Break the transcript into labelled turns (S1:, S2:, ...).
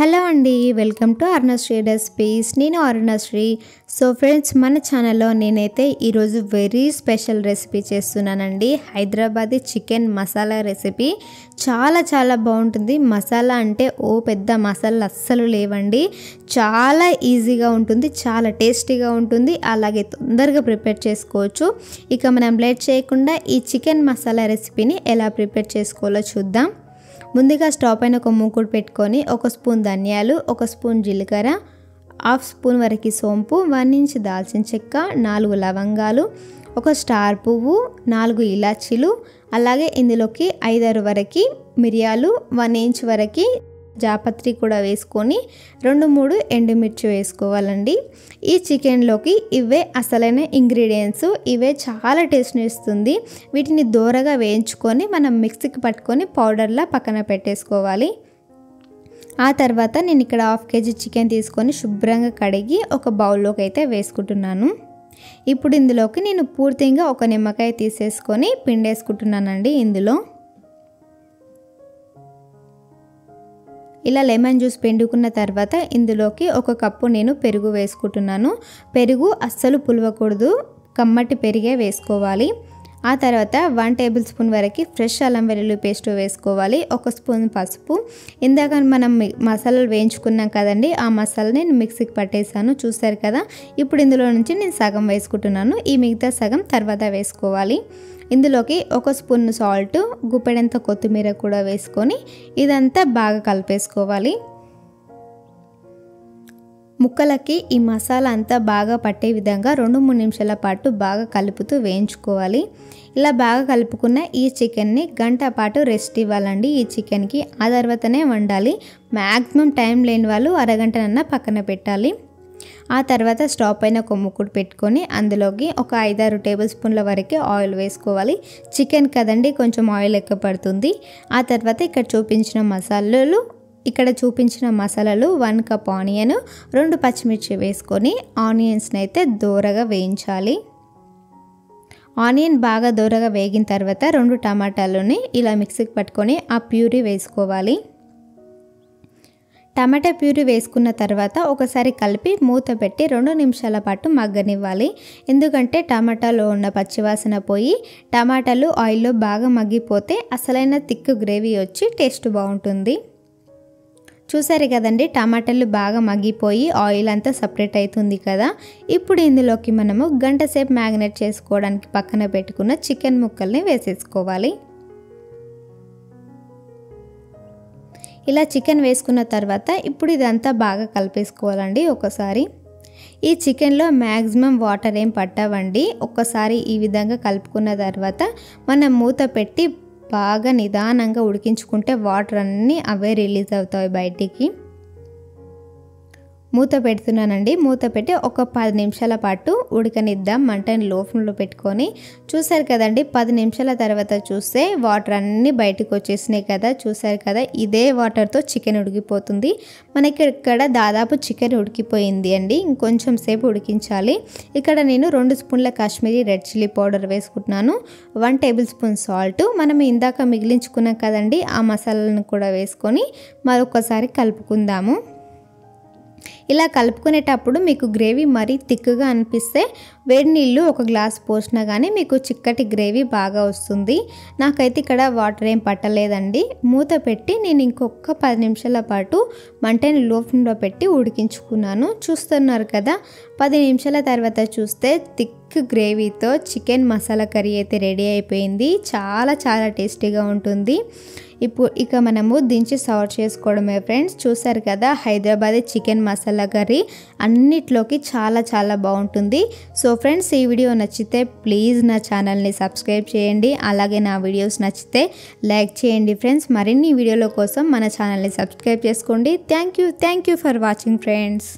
S1: Hello అండి, welcome to Arunasri recipes. నేను Arunasri. So friends, మన ఛానల్లో నేనైతే ఈరోజు వెరీ స్పెషల్ రెసిపీ చేస్తున్నానండి. Hyderabadi chicken masala recipe. చాలా బాగుంటుంది. మసాలా అంటే పెద్ద మసాలాలు అస్సలు లేవండి. చాలా ఈజీగా ఉంటుంది, చాలా టేస్టీగా ఉంటుంది, అలాగే తొందరగా ప్రిపేర్ చేసుకోవచ్చు. ఇక మనం లేట్ చేయకుండా ఈ చికెన్ మసాలా రెసిపీని ఎలా ప్రిపేర్ చేసుకోవాలో చూద్దాం. ముందుగా స్టవ్ పైన ఒక మూకుడు పెట్టుకొని 1 స్పూన్ ధనియాలు, 1 స్పూన్ జీలకర్ర, 1/2 స్పూన్ వరకు సోంపు, 1 ఇంచ్ దాల్చిన చెక్క, 4 లవంగాలు, 1 స్టార్ పువ్వు, 4 ఇలాచీలు, అలాగే ఇందులోకి 5-6 వరకు మిరియాలు, 1 ఇంచ్ వరకు జాపత్రి కూడా వేసుకొని 2-3 ఎండుమిర్చి వేసుకోవాలండి. ఈ చికెన్లోకి ఇవే అసలైన ఇంగ్రీడియంట్స్. ఇవే చాలా టేస్ట్ని ఇస్తుంది. వీటిని దోరగా వేయించుకొని మనం మిక్సీకి పట్టుకొని పౌడర్లా పక్కన పెట్టేసుకోవాలి. ఆ తర్వాత నేను ఇక్కడ 1/2 కేజీ చికెన్ తీసుకొని శుభ్రంగా కడిగి ఒక బౌల్లోకి అయితే వేసుకుంటున్నాను. ఇప్పుడు ఇందులోకి నేను పూర్తిగా ఒక నిమ్మకాయ తీసేసుకొని పిండేసుకుంటున్నానండి. ఇందులో ఇలా లెమన్ జ్యూస్ పిండుకున్న తర్వాత ఇందులోకి 1 కప్పు నేను పెరుగు వేసుకుంటున్నాను. పెరుగు అస్సలు పులవకూడదు, కమ్మటి పెరిగే వేసుకోవాలి. ఆ తర్వాత 1 టేబుల్ స్పూన్ వరకు ఫ్రెష్ అల్లం వెల్లుల్లి పేస్ట్ వేసుకోవాలి. 1 స్పూన్ పసుపు. ఇందాక మనం మసాలాలు వేయించుకున్నాం కదండి, ఆ మసాలా నేను మిక్సీకి పట్టేసాను, చూసారు కదా. ఇప్పుడు ఇందులో నుంచి నేను సగం వేసుకుంటున్నాను, ఈ మిగతా సగం తర్వాత వేసుకోవాలి. ఇందులోకి 1 స్పూన్ సాల్ట్, గుప్పెడంత కొత్తిమీర కూడా వేసుకొని ఇదంతా బాగా కలిపేసుకోవాలి. ముక్కలకి ఈ మసాలా అంతా బాగా పట్టే విధంగా 2-3 నిమిషాల పాటు బాగా కలుపుతూ వేయించుకోవాలి. ఇలా బాగా కలుపుకున్న ఈ చికెన్ని గంట పాటు రెస్ట్ ఇవ్వాలండి. ఈ చికెన్కి ఆ తర్వాతనే వండాలి. మ్యాక్సిమం టైం లేని వాళ్ళు అరగంటనన్నా పక్కన పెట్టాలి. ఆ తర్వాత స్టవ్ పైన ఒక మూకుడు పెట్టుకొని అందులోకి ఒక 5-6 టేబుల్ స్పూన్ల వరకు ఆయిల్ వేసుకోవాలి. చికెన్ కదండి, కొంచెం ఆయిల్ ఎక్కువ పడుతుంది. ఆ తర్వాత ఇక్కడ చూపించిన మసాలాలు 1 కప్ ఆనియన్, 2 పచ్చిమిర్చి వేసుకొని ఆనియన్స్ని అయితే దోరగా వేయించాలి. ఆనియన్ బాగా దోరగా వేగిన తర్వాత 2 టమాటాలని ఇలా మిక్సీకి పట్టుకొని ఆ ప్యూరీ వేసుకోవాలి. టమాటా ప్యూరీ వేసుకున్న తర్వాత ఒకసారి కలిపి మూత పెట్టి 2 నిమిషాల పాటు మగ్గనివ్వాలి. ఎందుకంటే టమాటాలో ఉన్న పచ్చివాసన పోయి టమాటాలు ఆయిల్లో బాగా మగ్గిపోతే అసలైన థిక్ గ్రేవీ వచ్చి టేస్ట్ బాగుంటుంది. చూసారు కదండి, టమాటాలు బాగా మగ్గిపోయి ఆయిల్ అంతా సపరేట్ అవుతుంది కదా. ఇప్పుడు ఇందులోకి మనము గంట సేపు మ్యారినేట్ చేసుకోవడానికి పక్కన పెట్టుకున్న చికెన్ ముక్కల్ని వేసేసుకోవాలి. ఇలా చికెన్ వేసుకున్న తర్వాత ఇప్పుడు ఇదంతా బాగా కలిపేసుకోవాలండి ఒకసారి. ఈ చికెన్లో మ్యాక్సిమం వాటర్ ఏం పట్టవండి. ఒక్కసారి ఈ విధంగా కలుపుకున్న తర్వాత మనం మూత పెట్టి బాగా నిదానంగా ఉడికించుకుంటే వాటర్ అన్నీ అవే రిలీజ్ అవుతాయి బయటికి. మూత పెడుతున్నానండి. మూత పెట్టి ఒక 10 నిమిషాల పాటు ఉడకనిద్దాం, మంటని లో ఫ్లేమ్లో పెట్టుకొని. చూసారు కదండి, 10 నిమిషాల తర్వాత చూస్తే వాటర్ అన్నీ బయటకు వచ్చేసినాయి కదా, చూసారు కదా. ఇదే వాటర్తో చికెన్ ఉడికిపోతుంది. మనకి ఇక్కడ దాదాపు చికెన్ ఉడికిపోయింది అండి. ఇంకొంచెం సేపు ఉడికించాలి. ఇక్కడ నేను 2 స్పూన్ల కాశ్మీరీ రెడ్ చిల్లీ పౌడర్ వేసుకుంటున్నాను, 1 టేబుల్ స్పూన్ సాల్ట్. మనం ఇందాక మిగిలించుకున్నాం కదండి, ఆ మసాలాలను కూడా వేసుకొని మరొకసారి కలుపుకుందాము. ఇలా కలుపుకునేటప్పుడు మీకు గ్రేవీ మరీ థిక్గా అనిపిస్తే వేడి నీళ్ళు 1 గ్లాస్ పోసినా కానీ మీకు చిక్కటి గ్రేవీ బాగా వస్తుంది. నాకైతే ఇక్కడ వాటర్ ఏం పట్టలేదండి. మూత పెట్టి నేను ఇంకొక 10 నిమిషాల పాటు మంటని లో ఫ్లేమ్లో పెట్టి ఉడికించుకున్నాను. చూస్తున్నారు కదా, 10 నిమిషాల తర్వాత చూస్తే థిక్ గ్రేవీతో చికెన్ మసాలా కర్రీ అయితే రెడీ అయిపోయింది. చాలా టేస్టీగా ఉంటుంది. ఇక మనము దించి సర్వ్ చేసుకోవడమే ఫ్రెండ్స్. చూసారు కదా, హైదరాబాదీ చికెన్ మసాలా కర్రీ అన్నిట్లోకి చాలా బాగుంటుంది. సో ఫ్రెండ్స్, ఈ వీడియో నచ్చితే ప్లీజ్ నా ఛానల్ని సబ్స్క్రైబ్ చేయండి. అలాగే నా వీడియోస్ నచ్చితే లైక్ చేయండి ఫ్రెండ్స్. మరిన్ని వీడియోల కోసం మన ఛానల్ని సబ్స్క్రైబ్ చేసుకోండి. Thank you for watching friends.